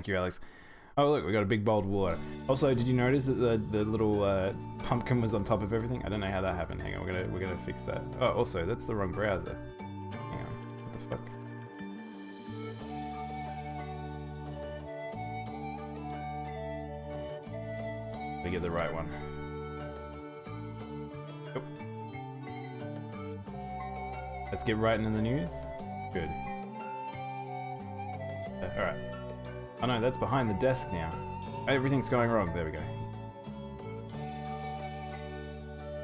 Thank you, Alex. Oh look, we got a big bowl of water. Also, did you notice that the little pumpkin was on top of everything? I don't know how that happened. Hang on, we're gonna fix that. Oh, also, that's the wrong browser. Hang on, what the fuck? Let me get the right one. Yep. Let's get right into the news. Good. Alright. Oh no, that's behind the desk now. Everything's going wrong. There we go.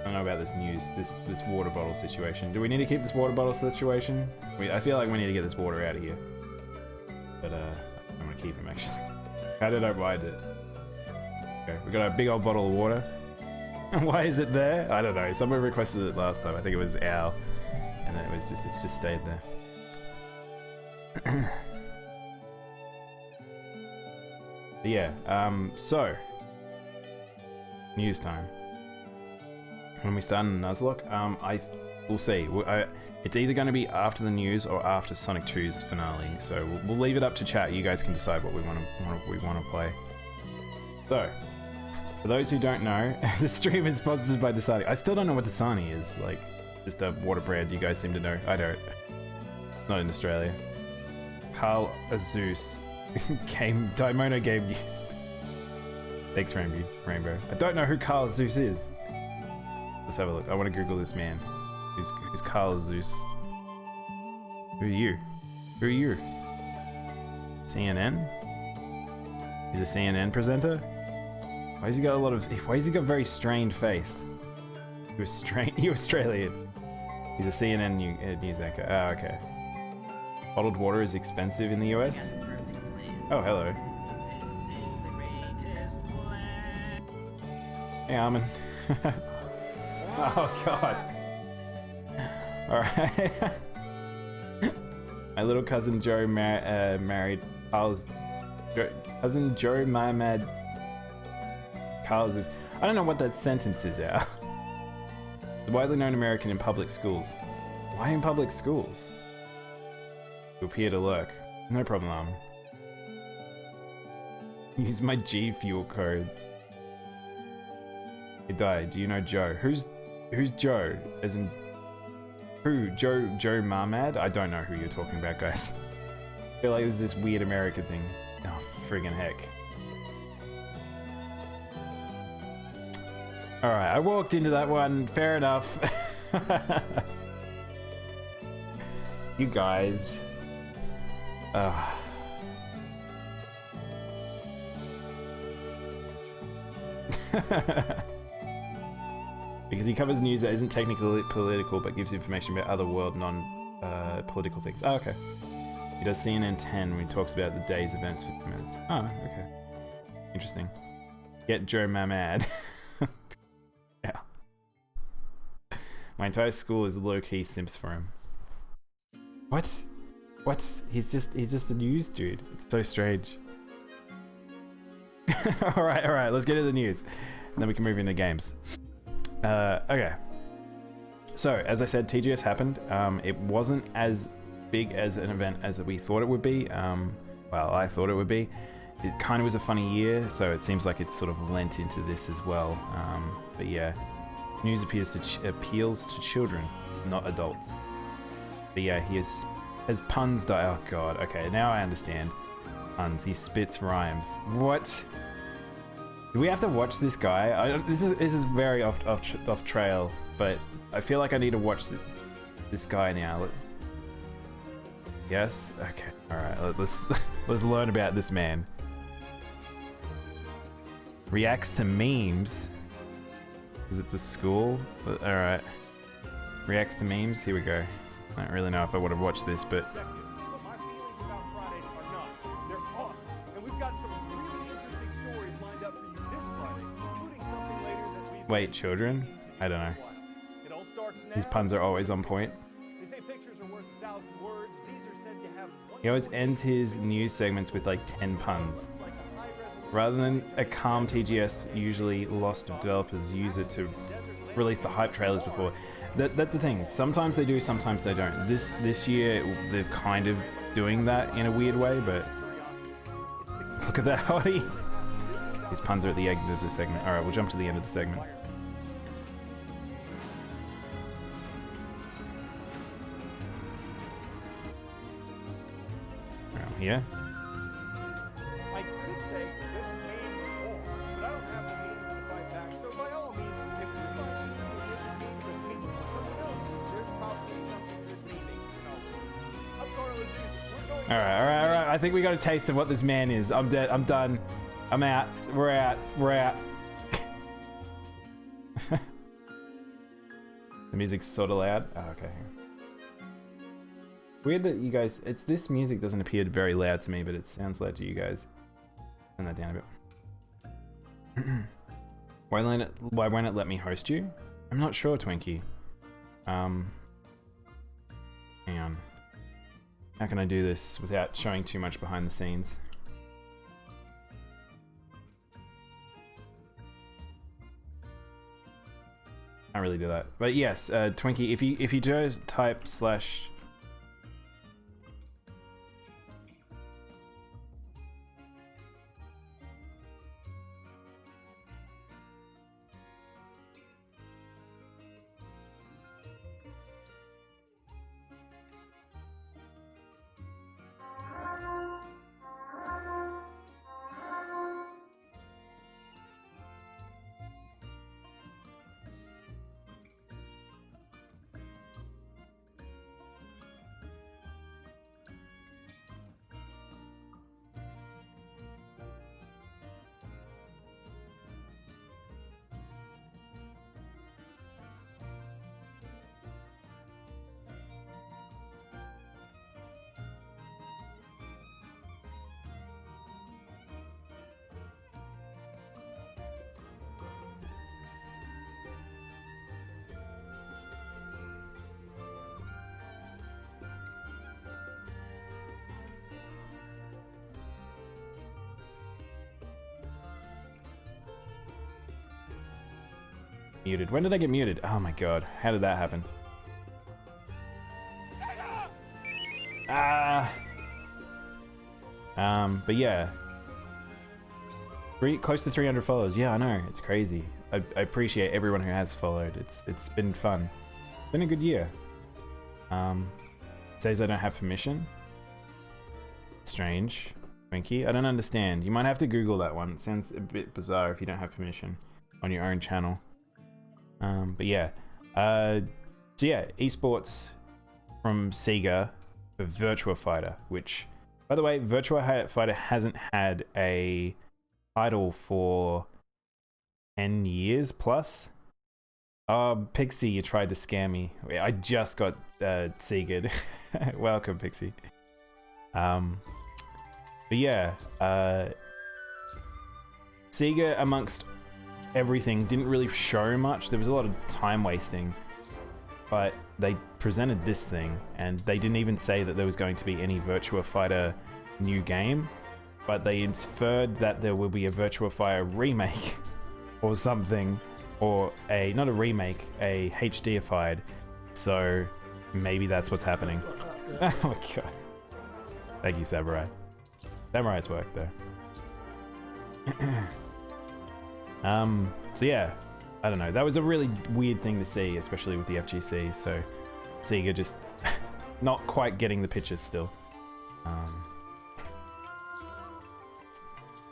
I don't know about this news, this water bottle situation. Do we need to keep this water bottle situation? I feel like we need to get this water out of here. But I'm gonna keep him actually. I don't mind it. Okay, we got a big old bottle of water. Why is it there? I don't know. Someone requested it last time. I think it was Al. And then it's just stayed there. But yeah, so news time. When we start in Nuzlocke, we'll see. It's either going to be after the news or after Sonic 2's finale. So we'll leave it up to chat. You guys can decide what we want to play. So, for those who don't know, the stream is sponsored by Dasani. I still don't know what Dasani is. Like, just a water brand. You guys seem to know. I don't. Not in Australia. Carl Azus. Daimono game news. Thanks, Rainbow. I don't know who Carl Zeus is. Let's have a look. I want to Google this man. Who's Carl Zeus? Who are you? Who are you? CNN? He's a CNN presenter? Why has he got a very strained face? You Australian. He's a CNN news anchor. Oh, okay. Bottled water is expensive in the US? Oh, hello. Hey, Armin. Oh, God. Alright. My little cousin Joe married Carl's... Cousin Joe Mamad Carl's... I don't know what that sentence is, Al. The widely known American in public schools. Why in public schools? You appear to lurk. No problem, Armin. Use my G Fuel codes. He died. Do you know Joe? Who's Joe? As in who? Joe Marmad? I don't know who you're talking about, guys. I feel like there's this weird American thing. Oh, friggin' heck. Alright, I walked into that one. Fair enough. You guys. Because he covers news that isn't technically political but gives information about other world non-political things. Oh, okay. He does CNN 10 when he talks about the day's events for 2 minutes. Oh, okay. Interesting. Get Joe Mamad. Yeah. My entire school is low-key simps for him. What? What? He's just a news dude. It's so strange. Alright, let's get to the news. And then we can move into games. Okay. So, as I said, TGS happened. It wasn't as big as an event as we thought it would be. Well, I thought it would be. It kind of was a funny year, so it seems like it's sort of lent into this as well. But yeah, news appeals to children, not adults. But yeah, he has puns die. Oh god, okay, now I understand. Puns, he spits rhymes. What? Do we have to watch this guy? This is very off trail, but I feel like I need to watch this guy now. Yes? Okay. Alright, let's learn about this man. Reacts to memes. Because it's a school? Alright. Reacts to memes? Here we go. I don't really know if I would have watched this, but... Wait, children? I don't know. These puns are always on point. He always ends his news segments with like 10 puns. Rather than a calm TGS, usually lost developers use it to release the hype trailers before. That's the thing. Sometimes they do, sometimes they don't. This year, they're kind of doing that in a weird way, but Look at that hottie. These puns are at the end of the segment. Alright, we'll jump to the end of the segment. Around here. I could say this game's wrong, but I don't have the means to fight back, so by all means, if you find a game with me or someone else, there's probably something good meaning, you know. I'm going to lose. We're going Alright. I think we got a taste of what this man is. I'm dead. I'm done. I'm out. We're out. The music's sort of loud. Oh, okay. Weird that you guys... this music doesn't appear very loud to me, but it sounds loud to you guys. Turn that down a bit. Why won't it let me host you? I'm not sure, Twinkie. Hang on. How can I do this without showing too much behind the scenes? Can't really do that. But yes, Twinkie, if you just type / muted. When did I get muted? Oh my god. How did that happen? But yeah. Close to 300 followers. Yeah, I know. It's crazy. I appreciate everyone who has followed. It's been fun. It's been a good year. Says I don't have permission. Strange. Twinkie. I don't understand. You might have to Google that one. It sounds a bit bizarre if you don't have permission on your own channel. But yeah, so yeah, esports from Sega for Virtua Fighter, which, by the way, Virtua Fighter hasn't had a title for 10 years plus. Oh, Pixie, you tried to scam me. I just got Sega'd. Welcome, Pixie. But yeah, Sega, amongst everything, didn't really show much. There was a lot of time wasting, but they presented this thing, and they didn't even say that there was going to be any Virtua Fighter new game, but they inferred that there will be a Virtua Fighter remake or something, or not a remake, a HDified. So maybe that's what's happening. Oh my god. Thank you, Samurai. Samurai's work though. So yeah, I don't know. That was a really weird thing to see, especially with the FGC. So Sega just not quite getting the pictures still.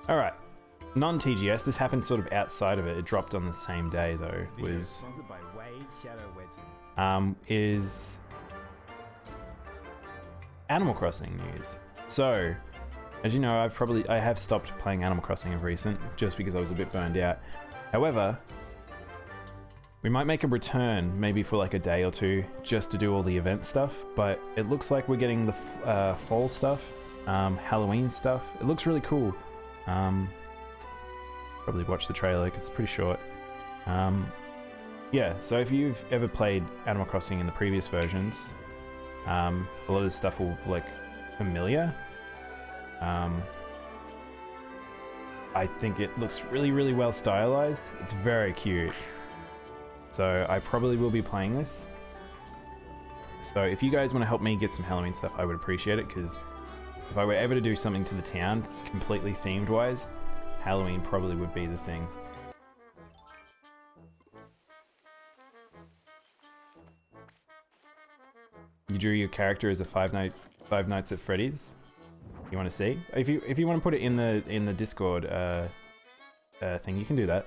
All right, non-TGS. This happened sort of outside of it. It dropped on the same day though. Is Animal Crossing news. So, as you know, I have stopped playing Animal Crossing of recent, just because I was a bit burned out. However, we might make a return, maybe for like a day or two, just to do all the event stuff, but it looks like we're getting the fall stuff, Halloween stuff. It looks really cool. Probably watch the trailer because it's pretty short. Yeah, so if you've ever played Animal Crossing in the previous versions, a lot of this stuff will like familiar. I think it looks really, really well stylized. It's very cute. So I probably will be playing this. So if you guys want to help me get some Halloween stuff, I would appreciate it, because if I were ever to do something to the town, completely themed wise, Halloween probably would be the thing. You drew your character as a Five Nights at Freddy's. You want to see? If you want to put it in the Discord thing, you can do that.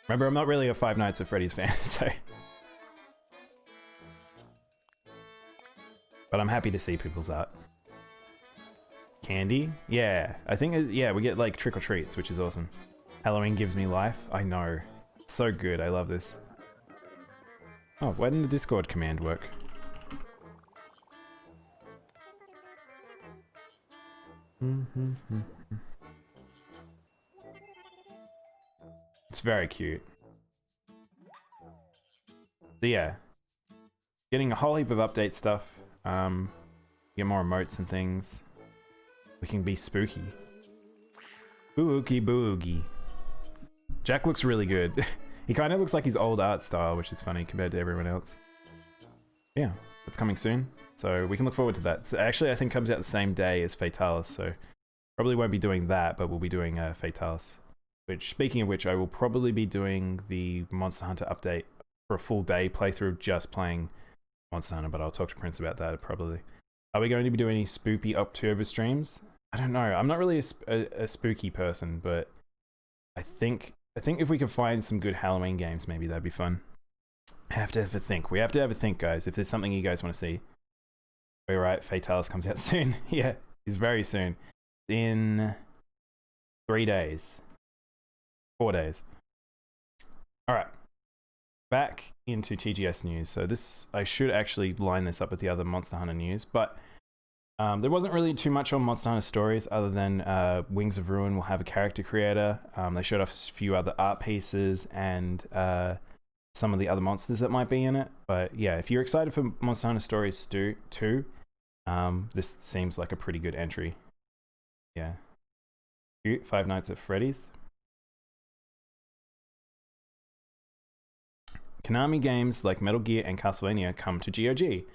Remember, I'm not really a Five Nights at Freddy's fan, so. But I'm happy to see people's art. Candy? Yeah, I think, yeah, we get like trick or treats, which is awesome. Halloween gives me life. I know. It's so good. I love this. Oh, why didn't the Discord command work? It's very cute. So yeah, getting a whole heap of update stuff. Get more emotes and things. We can be spooky. Boogie boogie. Jack looks really good. He kind of looks like his old art style, which is funny compared to everyone else. Yeah, it's coming soon, so we can look forward to that. So actually, I think comes out the same day as Fatalis, so probably won't be doing that, but we'll be doing Fatalis. Which, speaking of which, I will probably be doing the Monster Hunter update for a full day playthrough, just playing Monster Hunter, but I'll talk to Prince about that probably. Are we going to be doing any spoopy October streams? I don't know. I'm not really a spooky person, but I think if we could find some good Halloween games, maybe that'd be fun. I have to have a think. We have to have a think, guys. If there's something you guys want to see. We're right. Fatalis comes out soon. Yeah, it's very soon. In 3 days. 4 days. All right. Back into TGS news. So this, I should actually line this up with the other Monster Hunter news, but there wasn't really too much on Monster Hunter stories other than Wings of Ruin will have a character creator. They showed off a few other art pieces and some of the other monsters that might be in it. But yeah, if you're excited for Monster Hunter Stories 2, this seems like a pretty good entry. Yeah. Cute. Five Nights at Freddy's. Konami games like Metal Gear and Castlevania come to GOG.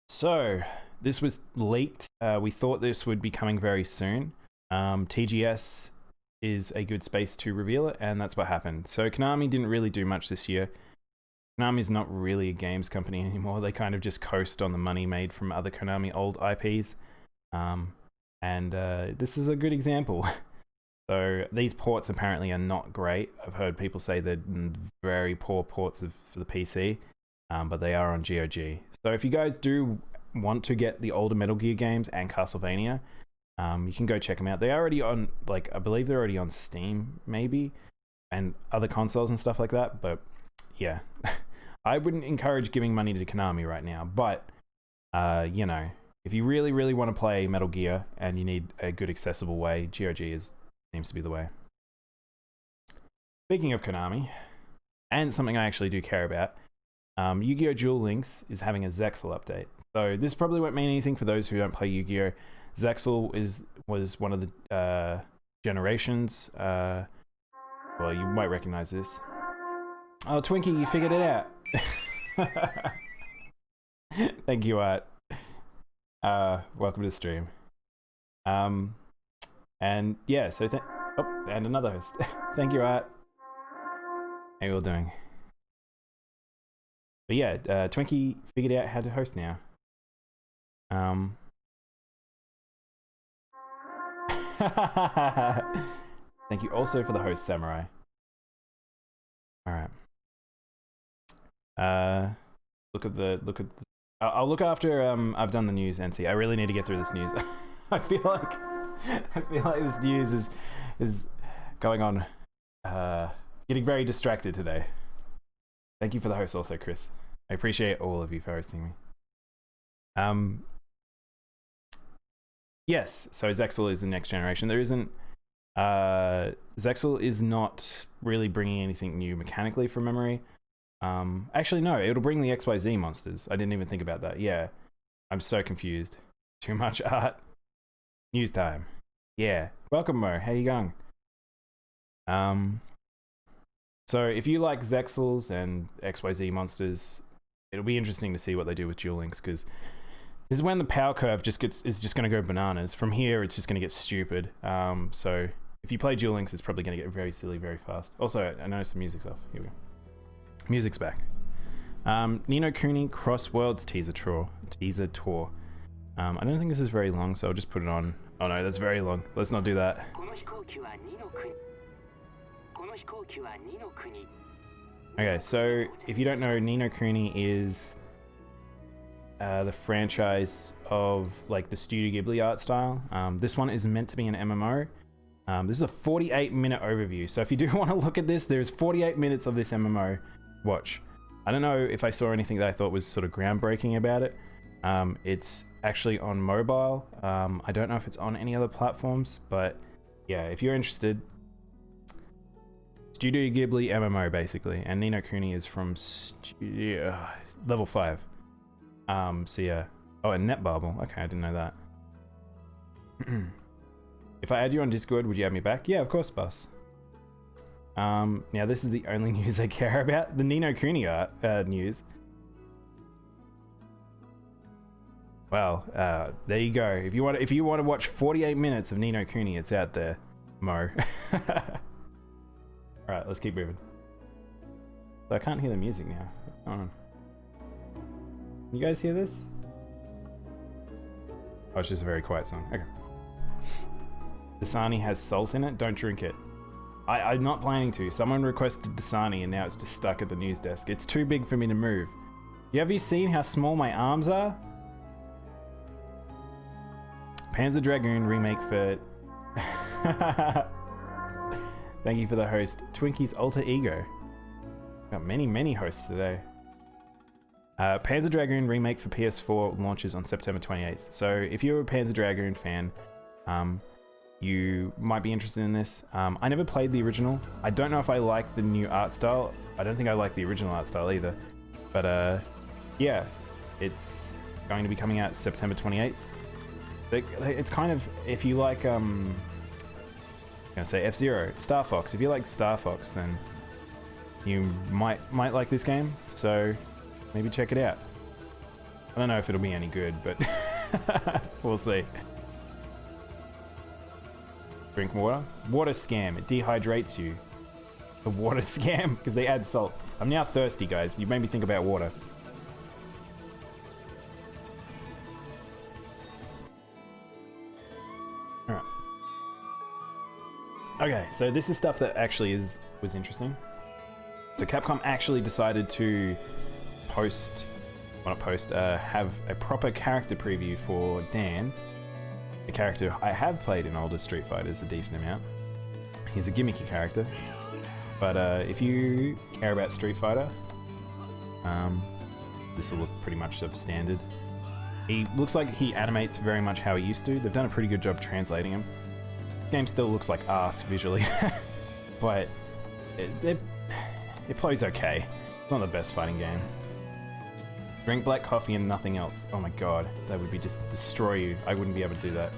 So, this was leaked. We thought this would be coming very soon. TGS is a good space to reveal it, and that's what happened. So, Konami didn't really do much this year. Konami's not really a games company anymore. They kind of just coast on the money made from other Konami old IPs. This is a good example. So these ports apparently are not great. I've heard people say they're very poor ports for the PC, but they are on GOG. So if you guys do want to get the older Metal Gear games and Castlevania, you can go check them out. They're already on, like, I believe they're already on Steam, maybe, and other consoles and stuff like that. But yeah, I wouldn't encourage giving money to Konami right now. But you know, if you really, really want to play Metal Gear and you need a good accessible way, GOG seems to be the way. Speaking of Konami, and something I actually do care about, Yu-Gi-Oh! Duel Links is having a Zexal update. So this probably won't mean anything for those who don't play Yu-Gi-Oh! Zexal was one of the generations. Well, you might recognize this. Oh, Twinkie, you figured it out. Thank you, Art. Welcome to the stream. And yeah, so and another host. Thank you, Art. How you all doing? But yeah, Twinkie figured out how to host now. Thank you also for the host, Samurai. All right. I'll look after I've done the news, NC. I really need to get through this news. I feel like this news is going on, getting very distracted today. Thank you for the host also, Chris. I appreciate all of you for hosting me. Yes, so Zexal is the next generation. There isn't, Zexal is not really bringing anything new mechanically from memory. Actually, no, it'll bring the XYZ monsters. I didn't even think about that. Yeah, I'm so confused. Too much art. News time. Yeah. Welcome, Mo. How you going? So if you like Zexals and XYZ monsters, it'll be interesting to see what they do with Duel Links, because This is when the power curve is just going to go bananas. From here, it's just going to get stupid. So if you play Duel Links, it's probably going to get very silly very fast. Also, I noticed the music's off. Here we go. Music's back. Ni no Kuni Cross Worlds teaser tour. I don't think this is very long, so I'll just put it on. Oh no, that's very long. Let's not do that. Okay, so if you don't know, Ni no Kuni is the franchise of like the Studio Ghibli art style. This one is meant to be an MMO. This is a 48-minute overview. So if you do want to look at this, there's 48 minutes of this MMO. Watch. I don't know if I saw anything that I thought was sort of groundbreaking about it. It's actually on mobile. I don't know if it's on any other platforms, but yeah, if you're interested, Studio Ghibli MMO basically, and Ni no Kuni is from level 5. So yeah. Oh, and Netbubble. Okay, I didn't know that. If I add you on Discord, would you add me back? Yeah, of course, boss. Now this is the only news I care about. The Ni no Kuni art news. Well, there you go. If you want to watch 48 minutes of Ni no Kuni, it's out there, Mo. All right, let's keep moving. So I can't hear the music now. What's going on? You guys hear this? Oh, it's just a very quiet song. Okay. Dasani has salt in it. Don't drink it. I'm not planning to. Someone requested Dasani and now it's just stuck at the news desk. It's too big for me to move. Have you seen how small my arms are? Panzer Dragoon remake for... Thank you for the host. Twinkie's alter ego. Got many hosts today. Panzer Dragoon remake for PS4 launches on September 28th. So if you're a Panzer Dragoon fan, you might be interested in this. I never played the original. I don't know if I like the new art style. I don't think I like the original art style either. But yeah, it's going to be coming out September 28th. It's kind of, if you like, I'm gonna say F-Zero, Star Fox. If you like Star Fox, then you might like this game. So maybe check it out. I don't know if it'll be any good, but we'll see. Drink water. Water scam. It dehydrates you. The water scam because they add salt. I'm now thirsty, guys. You made me think about water. Alright. Okay, so this is stuff that actually was interesting. So Capcom actually decided to have a proper character preview for Dan. The character I have played in older Street Fighters a decent amount. He's a gimmicky character. But if you care about Street Fighter, this will look pretty much standard. He looks like he animates very much how he used to. They've done a pretty good job translating him. The game still looks like arse visually, but it plays okay. It's not the best fighting game. Drink black coffee and nothing else. Oh my god, that would be just destroy you. I wouldn't be able to do that.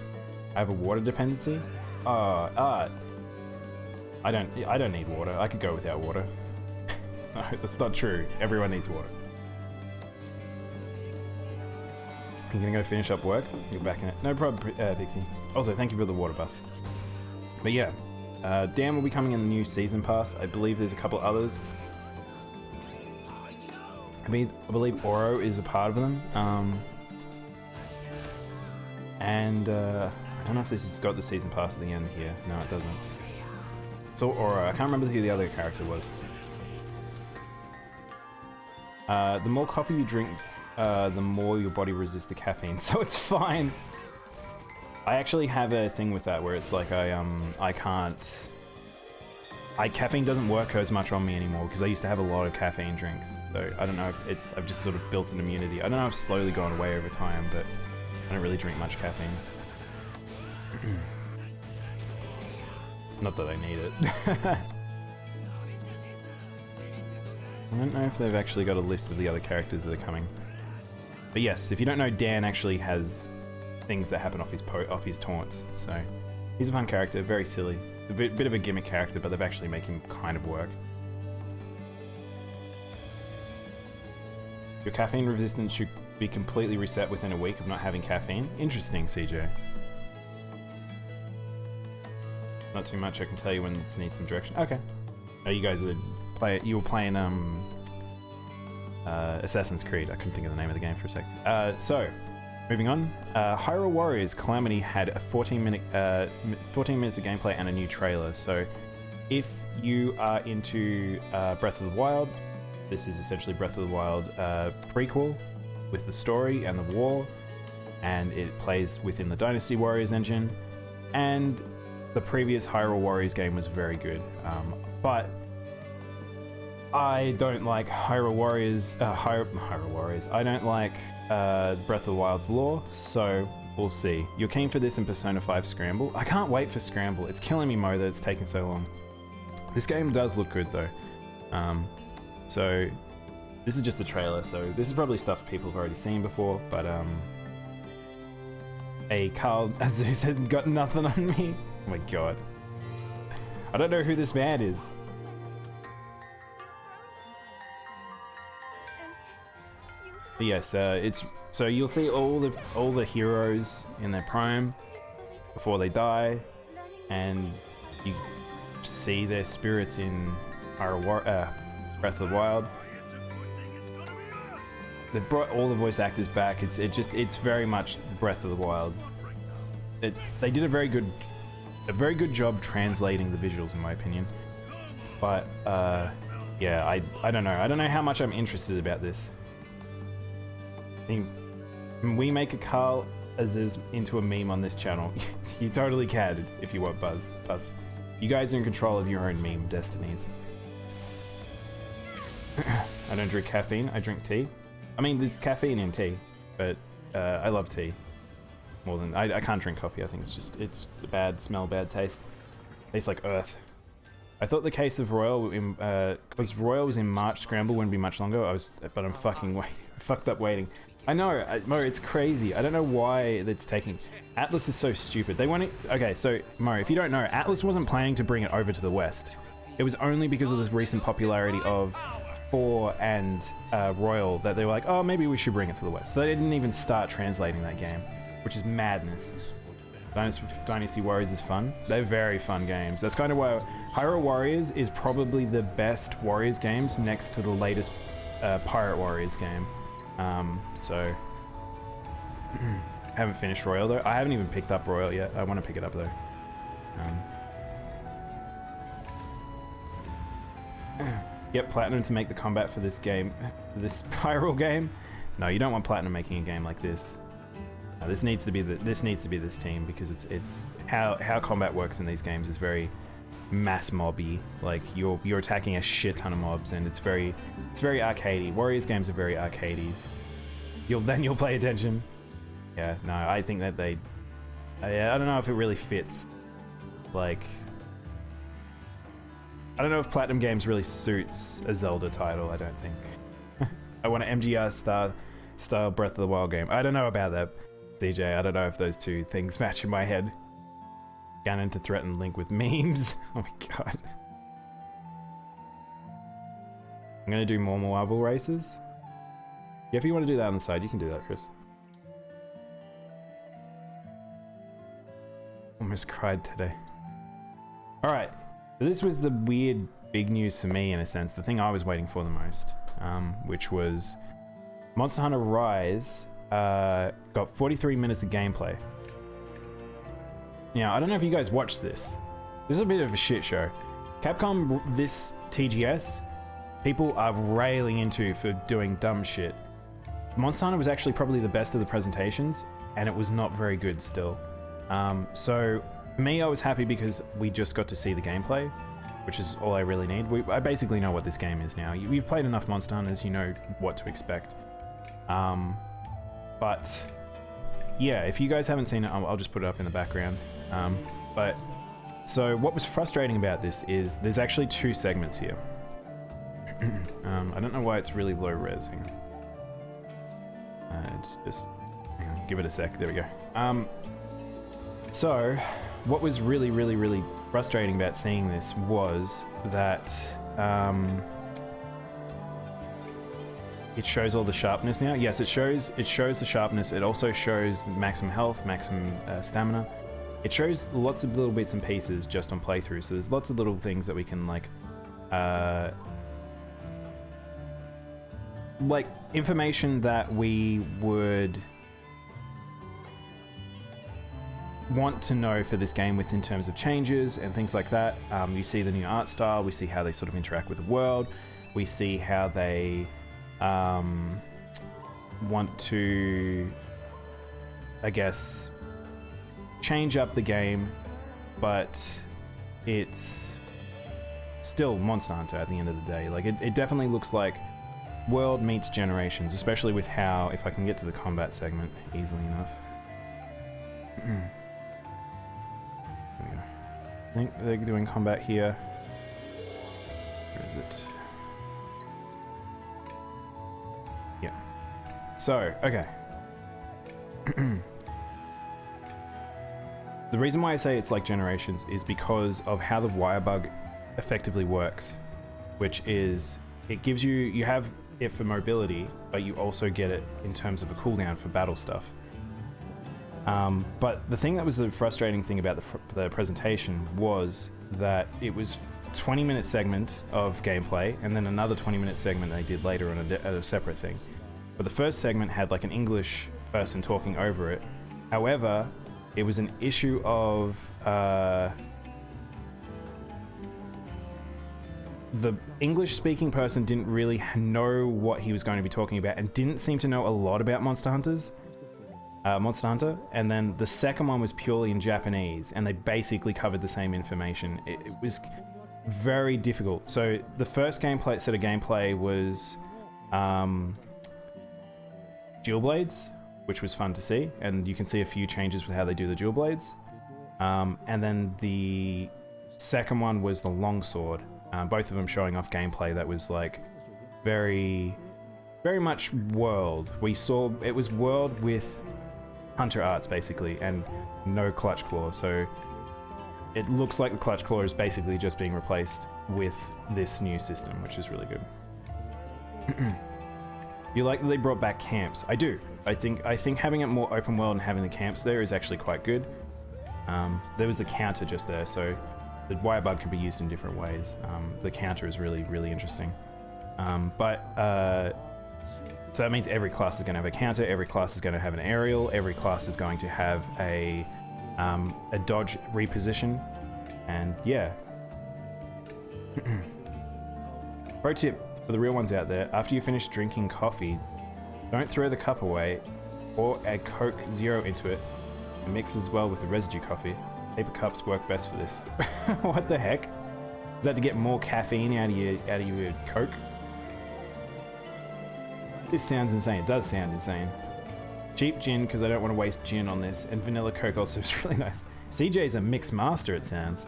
I have a water dependency? I don't need water. I could go without water. No, that's not true. Everyone needs water. You gonna go finish up work? You're back in it. No problem, Dixie. Also, thank you for the water bus. But yeah, Dan will be coming in the new season pass. I believe there's a couple others. I believe Oro is a part of them. And I don't know if this has got the season pass at the end here. No, it doesn't. It's all Oro. I can't remember who the other character was. The more coffee you drink, the more your body resists the caffeine, so it's fine. I actually have a thing with that where it's like caffeine doesn't work as much on me anymore because I used to have a lot of caffeine drinks. So I don't know if I've just sort of built an immunity. I don't know if it's slowly gone away over time, but I don't really drink much caffeine. Not that I need it. I don't know if they've actually got a list of the other characters that are coming. But yes, if you don't know, Dan actually has things that happen off his taunts. So he's a fun character, very silly. A bit of a gimmick character, but they've actually made him kind of work. Your caffeine resistance should be completely reset within a week of not having caffeine. Interesting, CJ. Not too much, I can tell you when this needs some direction. Okay. Oh, you guys are you were playing Assassin's Creed. I couldn't think of the name of the game for a sec. So, moving on. Hyrule Warriors Calamity had a 14 minutes of gameplay and a new trailer. So, if you are into Breath of the Wild, this is essentially Breath of the Wild prequel with the story and the war, and it plays within the Dynasty Warriors engine. And the previous Hyrule Warriors game was very good, but I don't like Hyrule Warriors. Hyrule Warriors. I don't like Breath of the Wild's lore, so we'll see. You're keen for this in Persona 5 Scramble? I can't wait for Scramble. It's killing me, Mo, that it's taking so long. This game does look good though. So this is just the trailer, so this is probably stuff people have already seen before, but hey, Carl Azu said, got nothing on me. Oh my god. I don't know who this man is. But yes, it's so you'll see all the heroes in their prime before they die, and you see their spirits in Breath of the Wild. They've brought all the voice actors back. It's very much Breath of the Wild. They did a very good job translating the visuals, in my opinion. But yeah, I don't know. I don't know how much I'm interested about this. I think we make a Carl Aziz into a meme on this channel. You totally can if you want buzz. You guys are in control of your own meme destinies. I don't drink caffeine, I drink tea. I mean, there's caffeine in tea, but I love tea more than I can't drink coffee. I think it's just a bad smell, bad taste. Tastes like earth. I thought the case of Royal, because Royal was in March, Scramble wouldn't be much longer. But I'm fucking fucked up waiting. I know, Mo, it's crazy. I don't know why it's taking. Atlas is so stupid. They want it. Okay, so Mo, if you don't know, Atlas wasn't planning to bring it over to the West. It was only because of the recent popularity of 4 and Royal that they were like, oh, maybe we should bring it to the West. So they didn't even start translating that game, which is madness. Dynasty Warriors is fun. They're very fun games. That's kind of why Hyrule Warriors is probably the best Warriors games next to the latest Pirate Warriors game. So haven't finished Royal though. I haven't even picked up Royal yet. I want to pick it up though. Get Platinum to make the combat for this game, this Hyrule game. No, you don't want Platinum making a game like this. This needs to be this team, because it's how combat works in these games is very mass mobby. Like you're attacking a shit ton of mobs, and it's very arcadey. Warriors games are very arcadies. You'll pay attention. Yeah, no, I think that I don't know if it really fits. Like, I don't know if Platinum Games really suits a Zelda title. I don't think. I want an MGR style Breath of the Wild game. I don't know about that, CJ. I don't know if those two things match in my head. Ganon to threaten Link with memes. Oh my god. I'm gonna do more marble races. Yeah, if you want to do that on the side, you can do that, Chris. Almost cried today. Alright, so this was the weird big news for me, in a sense, the thing I was waiting for the most, which was Monster Hunter Rise got 43 minutes of gameplay. Now, I don't know if you guys watched this. This is a bit of a shit show. Capcom, this TGS, people are railing into for doing dumb shit. Monster Hunter was actually probably the best of the presentations, and it was not very good still. So, me, I was happy because we just got to see the gameplay, which is all I really need. I basically know what this game is now. You've played enough Monster Hunters, you know what to expect. But, yeah, if you guys haven't seen it, I'll just put it up in the background. But, so what was frustrating about this is there's actually 2 segments here. I don't know why it's really low res. Hang on. It's just, hang on, give it a sec. There we go. So, what was really, really, really frustrating about seeing this was that it shows all the sharpness now. Yes, it shows the sharpness. It also shows maximum health, maximum stamina. It shows lots of little bits and pieces just on playthrough. So there's lots of little things that we can like information that we would want to know for this game in terms of changes and things like that. You see the new art style, we see how they sort of interact with the world, we see how they want to, I guess, change up the game, but it's still Monster Hunter at the end of the day. Like it definitely looks like World meets Generations, especially with how, if I can get to the combat segment easily enough. There we go. I think they're doing combat here. Where is it? Yeah. So, okay. The reason why I say it's like Generations is because of how the wire bug effectively works, which is it gives you have it for mobility, but you also get it in terms of a cooldown for battle stuff. But the thing that was the frustrating thing about the presentation was that it was 20-minute segment of gameplay and then another 20-minute segment they did later on a separate thing. But the first segment had like an English person talking over it. However, it was an issue of the English-speaking person didn't really know what he was going to be talking about and didn't seem to know a lot about Monster Hunter. And then the second one was purely in Japanese, and they basically covered the same information. It was very difficult. So the first set of gameplay was dual blades, which was fun to see, and you can see a few changes with how they do the dual blades. And then the second one was the longsword. Both of them showing off gameplay that was like very, very much World. We saw it was World with Hunter arts basically, and no clutch claw. So it looks like the clutch claw is basically just being replaced with this new system, which is really good. You like that they brought back camps? I do. I think having it more open world and having the camps there is actually quite good. There was the counter just there, so the wire bug can be used in different ways. The counter is really, really interesting. So that means every class is going to have a counter, every class is going to have an aerial, every class is going to have a dodge reposition, and yeah. Pro tip for the real ones out there, after you finish drinking coffee, don't throw the cup away or add Coke Zero into it. It mixes well with the residue coffee. Paper cups work best for this. What the heck? Is that to get more caffeine out of your Coke? This sounds insane. It does sound insane. Cheap gin, because I don't want to waste gin on this, and vanilla Coke also is really nice. CJ's a mix master, it sounds.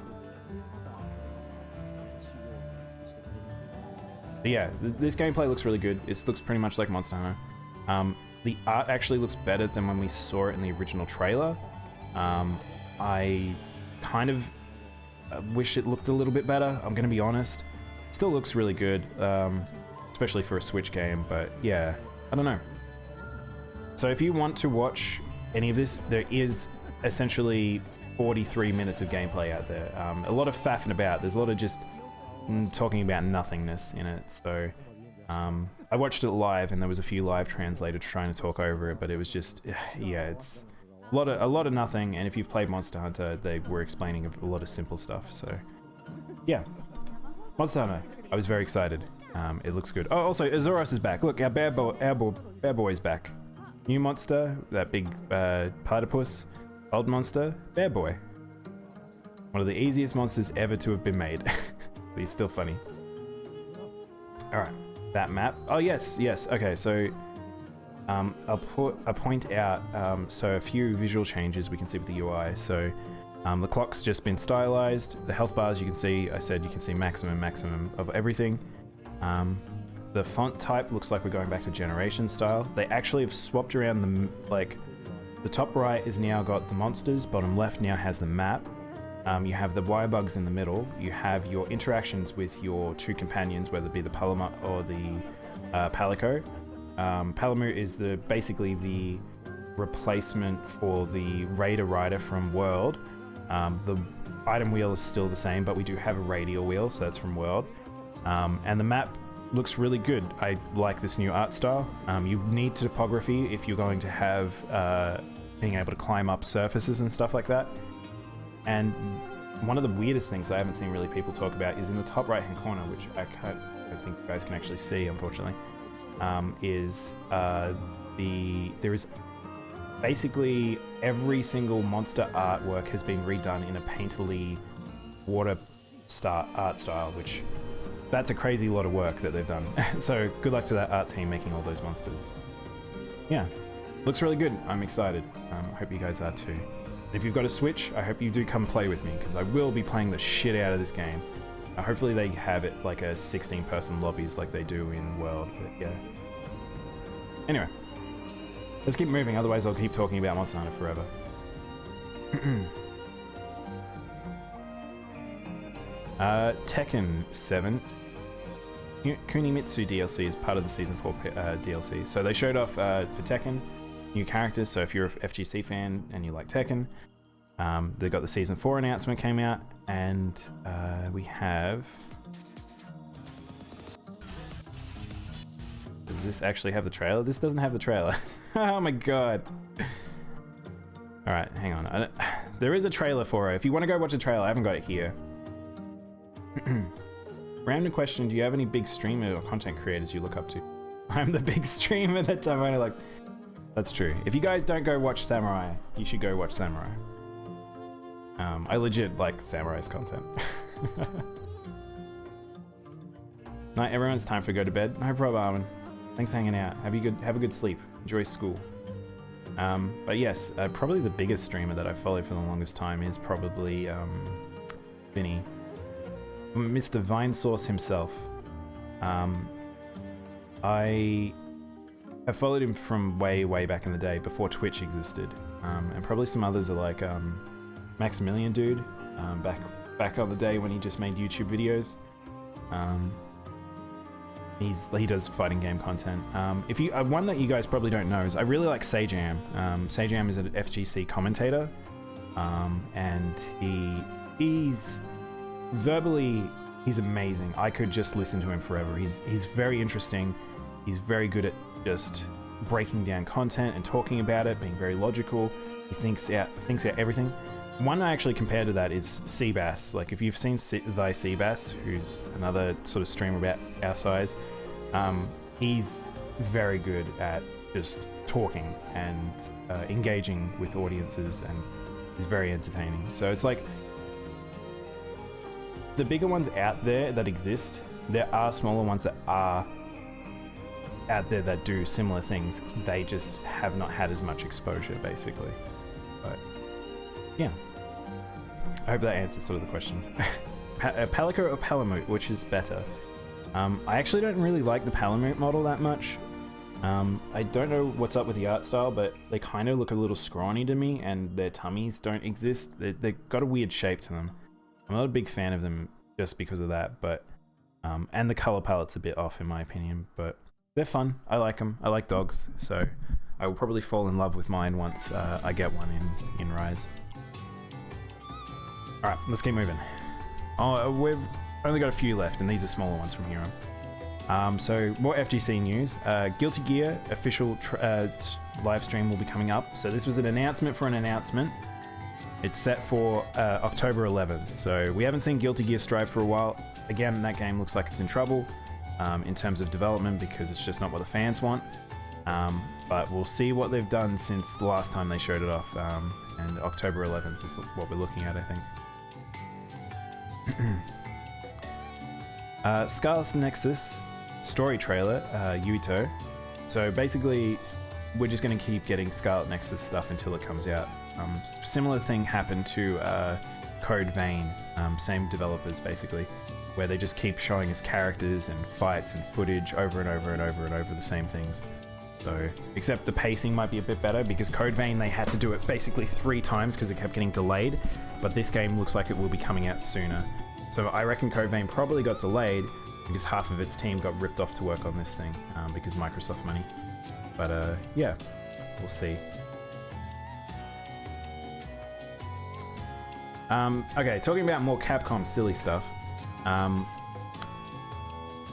But yeah, this gameplay looks really good. It looks pretty much like Monster Hunter. The art actually looks better than when we saw it in the original trailer. I kind of wish it looked a little bit better, I'm going to be honest. It still looks really good, especially for a Switch game, but yeah, I don't know. So if you want to watch any of this, there is essentially 43 minutes of gameplay out there. A lot of faffing about. There's a lot of just talking about nothingness in it. So I watched it live, and there was a few live translators trying to talk over it, but it was just, yeah, it's a lot of nothing. And if you've played Monster Hunter, they were explaining a lot of simple stuff. So yeah, Monster Hunter. I was very excited. It looks good. Oh, also Azoros is back. Look, our bear boy's back. New monster, that big platypus. Old monster, bear boy. One of the easiest monsters ever to have been made. But he's still funny. Alright, that map. Oh yes. Okay, so I'll point out so a few visual changes we can see with the UI. So the clock's just been stylized. The health bars, you can see, I said you can see maximum of everything. The font type looks like we're going back to Generation style. They actually have swapped around the top right is now got the monsters, bottom left now has the map. You have the wire bugs in the middle. You have your interactions with your two companions, whether it be the Palama or the Palico. Palamute is basically the replacement for the Raider Rider from World. The item wheel is still the same, but we do have a radial wheel, so that's from World. And the map looks really good. I like this new art style. You need topography if you're going to have being able to climb up surfaces and stuff like that. And one of the weirdest things I haven't seen really people talk about is in the top right hand corner, which I don't think you guys can actually see, unfortunately, there is basically every single monster artwork has been redone in a painterly water art style, which that's a crazy lot of work that they've done. So good luck to that art team making all those monsters. Yeah, looks really good. I'm excited. I hope you guys are too. If you've got a Switch, I hope you do come play with me, because I will be playing the shit out of this game. Hopefully they have it like a 16-person lobbies like they do in World, but yeah. Anyway, let's keep moving, otherwise I'll keep talking about Monster Hunter forever. Tekken 7. Kunimitsu DLC is part of the Season 4 DLC. So they showed off for Tekken new characters, so if you're an FGC fan and you like Tekken, they got the Season 4 announcement came out, and we have... Does this actually have the trailer? This doesn't have the trailer. Oh my god. Alright, hang on. There is a trailer for it. If you want to go watch the trailer, I haven't got it here. Random question, do you have any big streamer or content creators you look up to? I'm the big streamer that Daimono likes. That's true. If you guys don't go watch Samurai, you should go watch Samurai. I legit like Samurai's content. Night everyone, it's time for go to bed. No problem, Armin. Thanks for hanging out. Have a good sleep. Enjoy school. But yes, probably the biggest streamer that I followed for the longest time is probably Vinny. Mr. Vinesource himself. I followed him from way back in the day, before Twitch existed. And probably some others are like Maximilian Dude, back on the day when he just made YouTube videos. He does fighting game content. If you one that you guys probably don't know is I really like Sajam. Sajam is an FGC commentator, and he's verbally amazing. I could just listen to him forever. He's very interesting. He's very good at just breaking down content and talking about it, being very logical. He thinks out everything. One I actually compared to that is Seabass. Like if you've seen Thy Seabass, who's another sort of streamer about our size, he's very good at just talking and engaging with audiences, and he's very entertaining. So it's like the bigger ones out there that exist, there are smaller ones that are out there that do similar things. They just have not had as much exposure, basically. But yeah, I hope that answers sort of the question. Palico or Palamute, which is better? I actually don't really like the Palamute model that much. I don't know what's up with the art style, but they kind of look a little scrawny to me, and their tummies don't exist. They've got a weird shape to them. I'm not a big fan of them just because of that, but and the color palette's a bit off in my opinion, but they're fun. I like them. I like dogs, so I will probably fall in love with mine once I get one in Rise. Alright, let's keep moving. Oh, we've only got a few left, and these are smaller ones from here on. So more FGC news. Guilty Gear official live stream will be coming up. So this was an announcement for an announcement. It's set for October 11th. So we haven't seen Guilty Gear Strive for a while. Again, that game looks like it's in trouble in terms of development, because it's just not what the fans want. But we'll see what they've done since the last time they showed it off. And October 11th is what we're looking at, I think. Scarlet Nexus story trailer, Yuito. So basically, we're just going to keep getting Scarlet Nexus stuff until it comes out. Similar thing happened to Code Vein, same developers basically, where they just keep showing us characters and fights and footage over and over and over and over the same things. So, except the pacing might be a bit better, because Code Vein, they had to do it basically 3 times because it kept getting delayed, but this game looks like it will be coming out sooner. So I reckon Code Vein probably got delayed, because half of its team got ripped off to work on this thing because Microsoft money. But yeah, we'll see. Okay, talking about more Capcom silly stuff.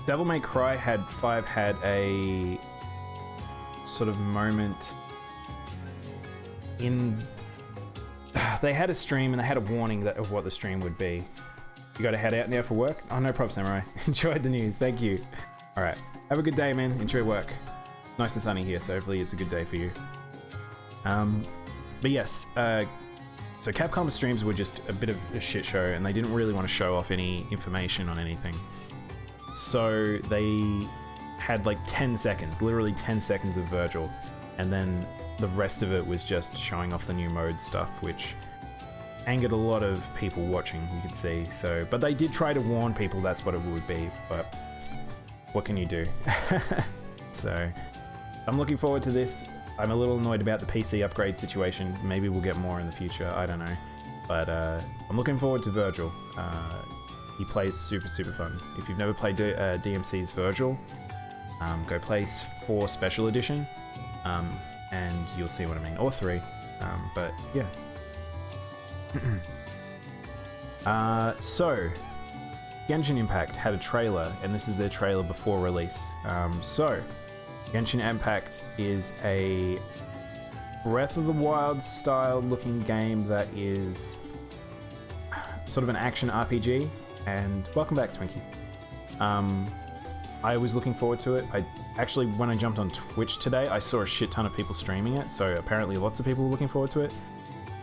Devil May Cry 5 had a sort of moment in... They had a stream and they had a warning of what the stream would be. You gotta head out now for work? Oh, no problem, Samurai. Enjoyed the news, thank you. Alright, have a good day, man. Enjoy work. Nice and sunny here, so hopefully it's a good day for you. But yes, so Capcom's streams were just a bit of a shit show and they didn't really want to show off any information on anything. So they had like 10 seconds, literally 10 seconds of Virgil, and then the rest of it was just showing off the new mode stuff, which angered a lot of people watching, you could see. So, but they did try to warn people that's what it would be, but what can you do? So, I'm looking forward to this. I'm a little annoyed about the PC upgrade situation. Maybe we'll get more in the future, I don't know. But I'm looking forward to Virgil. He plays super fun. If you've never played DMC's Virgil, go play 4 Special Edition, and you'll see what I mean. Or 3, but yeah. So, Genshin Impact had a trailer, and this is their trailer before release. So, Genshin Impact is a Breath of the Wild style looking game that is sort of an action RPG. And welcome back, Twinkie. I was looking forward to it. I actually, when I jumped on Twitch today, I saw a shit ton of people streaming it, so apparently lots of people were looking forward to it.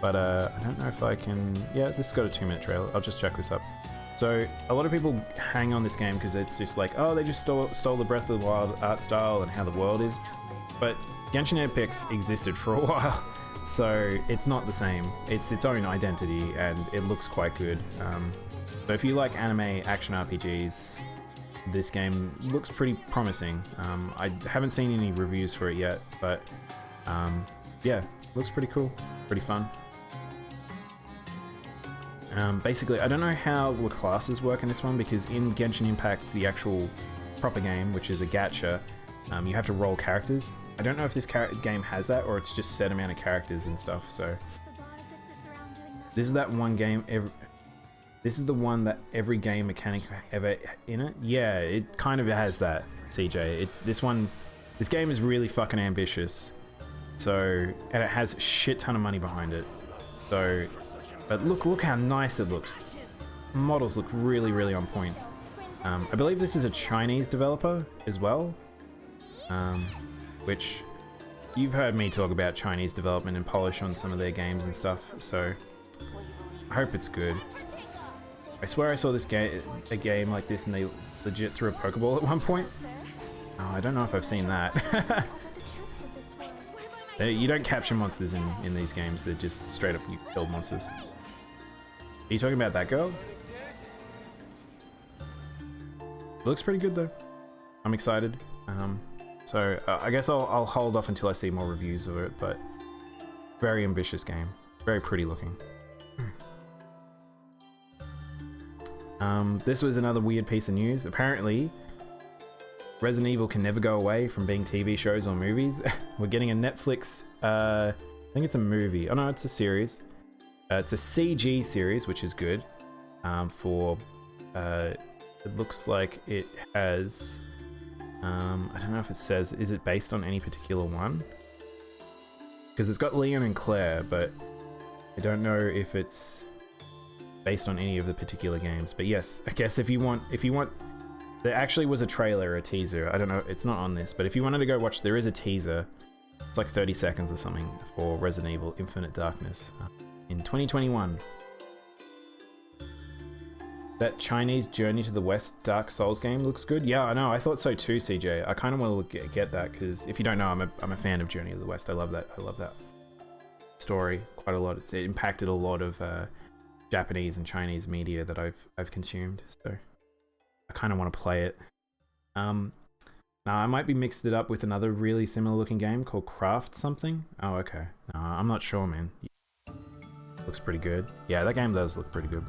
But I don't know if I can... Yeah, this has got a 2-minute trailer. I'll just check this up. So, a lot of people hang on this game because it's just like, oh, they just stole the Breath of the Wild art style and how the world is. But Genshin Impact's existed for a while, so it's not the same. It's its own identity, and it looks quite good. So if you like anime action RPGs, this game looks pretty promising. I haven't seen any reviews for it yet, but yeah, looks pretty cool, pretty fun. Basically, I don't know how the classes work in this one, because in Genshin Impact, the actual proper game, which is a gacha, you have to roll characters. I don't know if this game has that, or it's just set amount of characters and stuff, so... This is that one game... This is the one that every game mechanic ever in it? Yeah, it kind of has that, CJ. This game is really fucking ambitious. So, and it has a shit ton of money behind it. So, but look how nice it looks. Models look really on point. I believe this is a Chinese developer as well. Which, you've heard me talk about Chinese development and polish on some of their games and stuff, so I hope it's good. I swear I saw a game like this and they legit threw a Pokeball at one point. Oh, I don't know if I've seen that. You don't capture monsters in these games, they're just straight up you kill monsters. Are you talking about that girl? It looks pretty good though. I'm excited. So I guess I'll hold off until I see more reviews of it, but very ambitious game. Very pretty looking. This was another weird piece of news. Apparently, Resident Evil can never go away from being TV shows or movies. We're getting a Netflix, I think it's a movie. Oh no, it's a series. It's a CG series, which is good. It looks like it has, I don't know if it says, is it based on any particular one? Because it's got Leon and Claire, but I don't know if it's based on any of the particular games. But yes, I guess if you want, there actually was a trailer, a teaser. I don't know, it's not on this, but if you wanted to go watch, there is a teaser. It's like 30 seconds or something for Resident Evil Infinite Darkness in 2021. That Chinese Journey to the West Dark Souls game looks good. Yeah, I know. I thought so too, CJ. I kind of want to get that because if you don't know, I'm a fan of Journey to the West. I love that. I love that story quite a lot. It impacted a lot of Japanese and Chinese media that I've consumed. So I kind of want to play it. Now I might be mixed it up with another really similar looking game called Craft something. Oh, okay. No, I'm not sure, man. Looks pretty good. Yeah, that game does look pretty good.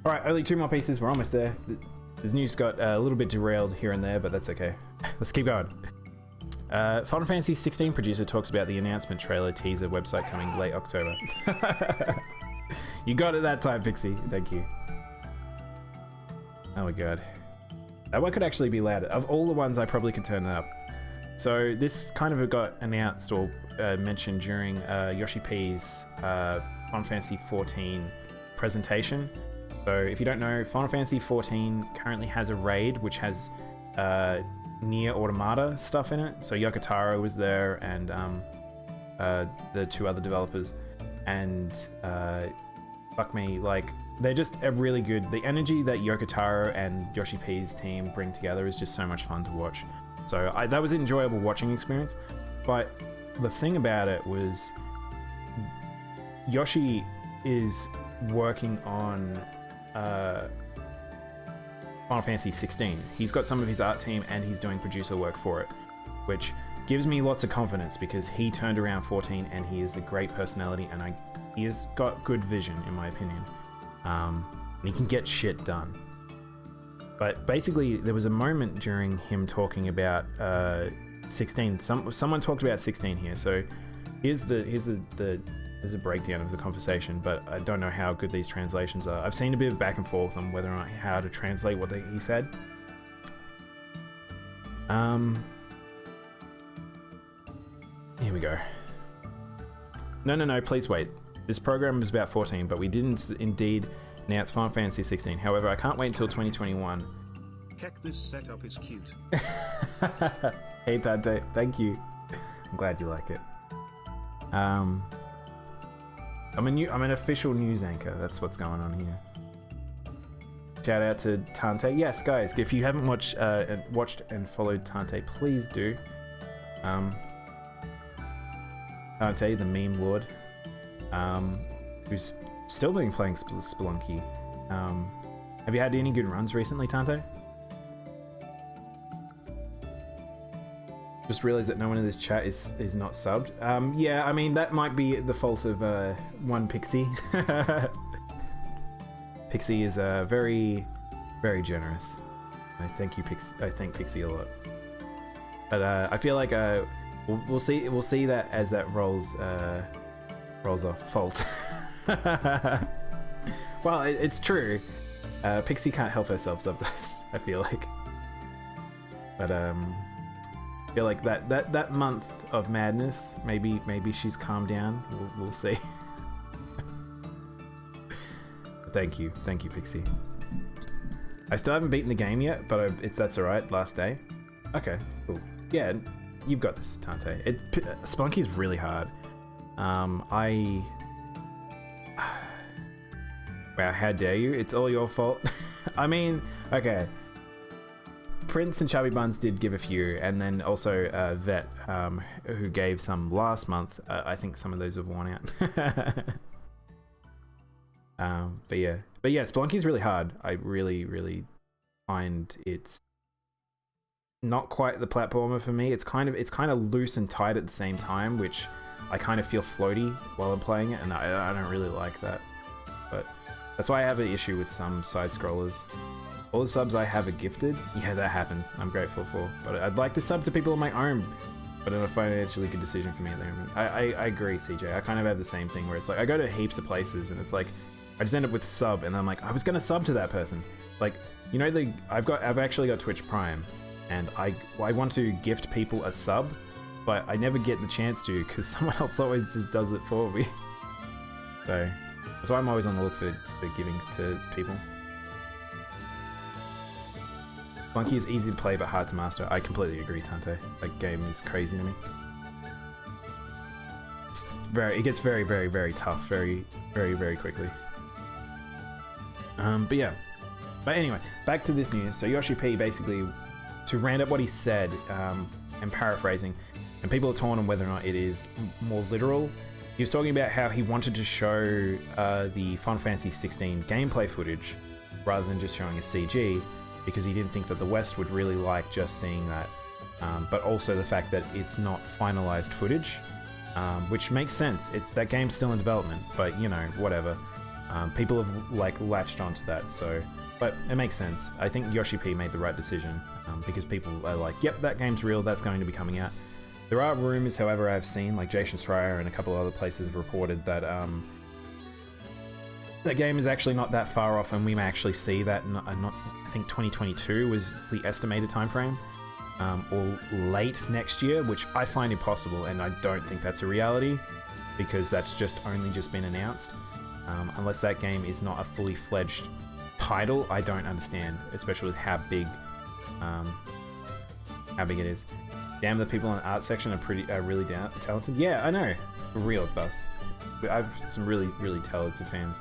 Alright, only 2 more pieces, we're almost there. This news got a little bit derailed here and there, but that's okay. Let's keep going. Final Fantasy 16 producer talks about the announcement trailer teaser website coming late October. You got it that time, Pixie. Thank you. Oh my god. That one could actually be louder. Of all the ones, I probably could turn it up. So this kind of got announced or mentioned during Yoshi P's Final Fantasy 14 presentation. So if you don't know, Final Fantasy 14 currently has a raid which has Nier Automata stuff in it. So Yoko Taro was there and the two other developers. And fuck me, like, they're just a really good... The energy that Yoko Taro and Yoshi P's team bring together is just so much fun to watch. So that was an enjoyable watching experience. But the thing about it was Yoshi is working on Final Fantasy 16. He's got some of his art team and he's doing producer work for it, which gives me lots of confidence because he turned around 14 and he is a great personality and he has got good vision, in my opinion. And he can get shit done. But basically, there was a moment during him talking about 16. Someone talked about 16 here. So here's a breakdown of the conversation, but I don't know how good these translations are. I've seen a bit of back and forth on whether or not how to translate what he said. Here we go. No, please wait. This program is about 14, but we didn't indeed announce Final Fantasy 16. However, I can't wait until 2021. Heck, this setup is cute. Hey, Dante, thank you. I'm glad you like it. I'm an official news anchor. That's what's going on here. Shout out to Tante. Yes, guys, if you haven't watched and followed Tante, please do. Tante, the meme lord, who's still been playing Spelunky. Have you had any good runs recently, Tante? Just realized that no one in this chat is not subbed. Yeah, I mean, that might be the fault of one Pixie. Pixie is very, very generous. I thank you, Pixie. I thank Pixie a lot. But I feel like we'll see that as that rolls off. Fault. Well, it's true. Pixie can't help herself sometimes, I feel like. But I feel like that month of madness, maybe she's calmed down. We'll see. Thank you, Pixie. I still haven't beaten the game yet, but that's alright. Last day. Okay, cool. Yeah, you've got this, Tante. Spelunky's really hard. Wow, how dare you? It's all your fault. I mean, okay. Prince and Chubby Buns did give a few, and then also Vet, who gave some last month. I think some of those have worn out. But yeah, Spelunky's really hard. I really find it's not quite the platformer for me. It's kind of loose and tight at the same time, which I kind of feel floaty while I'm playing it, and I don't really like that. But that's why I have an issue with some side scrollers. All the subs I have are gifted. Yeah, that happens. I'm grateful for. But I'd like to sub to people on my own. But in a financially good decision for me at the moment. I agree, CJ. I kind of have the same thing where it's like I go to heaps of places and it's like I just end up with a sub and I'm like, I was gonna sub to that person. Like, you know, I've actually got Twitch Prime and I want to gift people a sub, but I never get the chance to because someone else always just does it for me. So that's why I'm always on the look for giving to people. Spelunky is easy to play but hard to master. I completely agree, Tante. That game is crazy to me. It gets very, very, very tough very, very, very quickly. But yeah. But anyway, back to this news. So Yoshi P basically, to round up what he said, and paraphrasing, and people are torn on whether or not it is more literal. He was talking about how he wanted to show the Final Fantasy 16 gameplay footage rather than just showing a CG, because he didn't think that the West would really like just seeing that. But also the fact that it's not finalized footage, which makes sense. That game's still in development, but you know, whatever. People have like latched onto that, so but it makes sense. I think Yoshi P made the right decision because people are like, yep, that game's real, that's going to be coming out. There are rumors, however, I've seen, like Jason Schreier and a couple of other places have reported that that game is actually not that far off, and we may actually see that. I think 2022 was the estimated time frame, or late next year, which I find impossible, and I don't think that's a reality because that's only just been announced. Unless that game is not a fully fledged title, I don't understand, especially with how big it is. Damn, the people in the art section are really talented. Yeah, I know, for real, Bus. I have some really, really talented fans.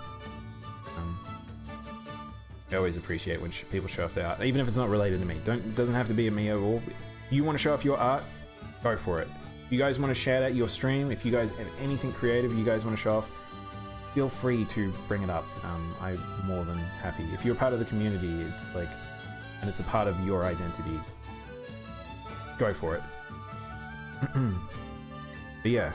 I always appreciate when people show off their art, even if it's not related to me. It doesn't have to be a me at all. You want to show off your art, go for it. If you guys want to shout out your stream, if you guys have anything creative you guys want to show off, feel free to bring it up. I'm more than happy. If you're a part of the community, it's like, and it's a part of your identity, go for it. But yeah,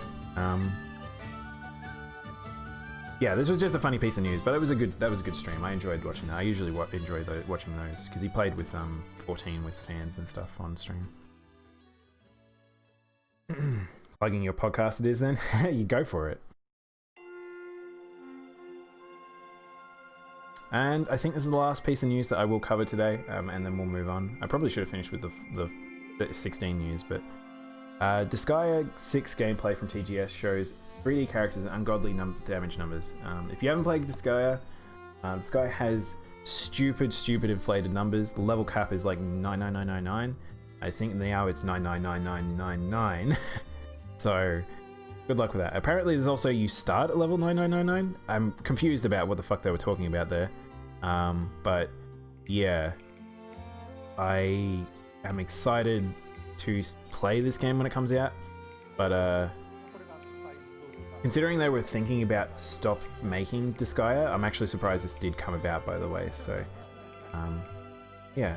yeah, this was just a funny piece of news, but that was a good stream. I enjoyed watching that. I usually enjoy watching those because he played with 14 with fans and stuff on stream. Plugging your podcast, it is then. You go for it. And I think this is the last piece of news that I will cover today, and then we'll move on. I probably should have finished with the 16 news, but Disgaea 6 gameplay from TGS shows 3D characters and ungodly damage numbers. If you haven't played Disgaea, Disgaea has stupid inflated numbers. The level cap is like 99999. I think now it's 999999. So good luck with that. Apparently there's also you start at level 9999. I'm confused about what the fuck they were talking about there. But yeah, I am excited to play this game when it comes out. But considering they were thinking about stop making Disgaea, I'm actually surprised this did come about, by the way. So yeah,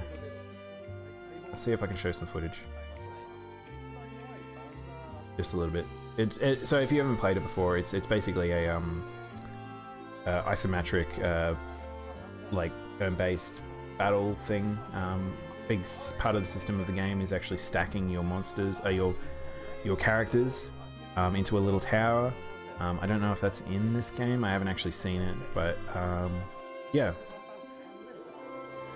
let's see if I can show some footage. Just a little bit. So if you haven't played it before, it's basically a isometric like turn-based battle thing. Big part of the system of the game is actually stacking your monsters, your characters into a little tower. I don't know if that's in this game. I haven't actually seen it, but yeah,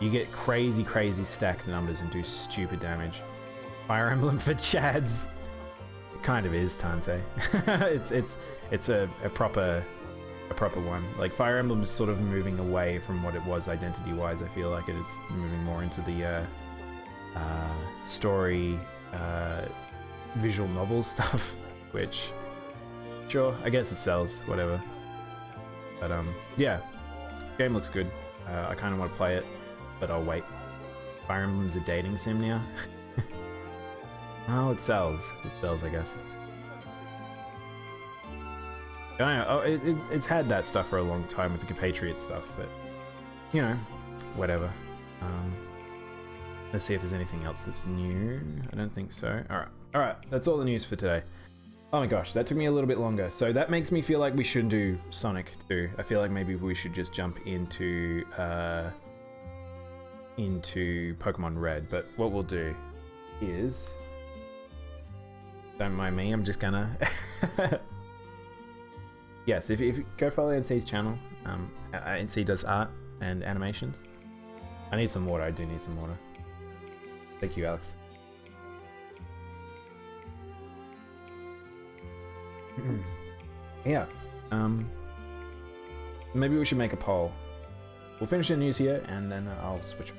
you get crazy stacked numbers and do stupid damage. Fire Emblem for Chads. It kind of is, Tante. it's a proper one. Like Fire Emblem is sort of moving away from what it was identity-wise. I feel like it's moving more into the story, visual novel stuff, which sure, I guess it sells, whatever. But yeah, game looks good. I kind of want to play it, but I'll wait. Fire Emblem's a dating sim now. Well, it sells. It sells, I guess. I don't know. Oh, it's had that stuff for a long time with the compatriot stuff, but you know, whatever. Let's see if there's anything else that's new. I don't think so. All right. That's all the news for today. Oh my gosh, that took me a little bit longer. So that makes me feel like we should do Sonic 2. I feel like maybe we should just jump into Pokemon Red. But what we'll do is, don't mind me, I'm just gonna yes, if you go follow NC's channel, NC does art and animations. I need some water. I do need some water. Thank you, Alex. Yeah, maybe we should make a poll. We'll finish the news here and then I'll switch.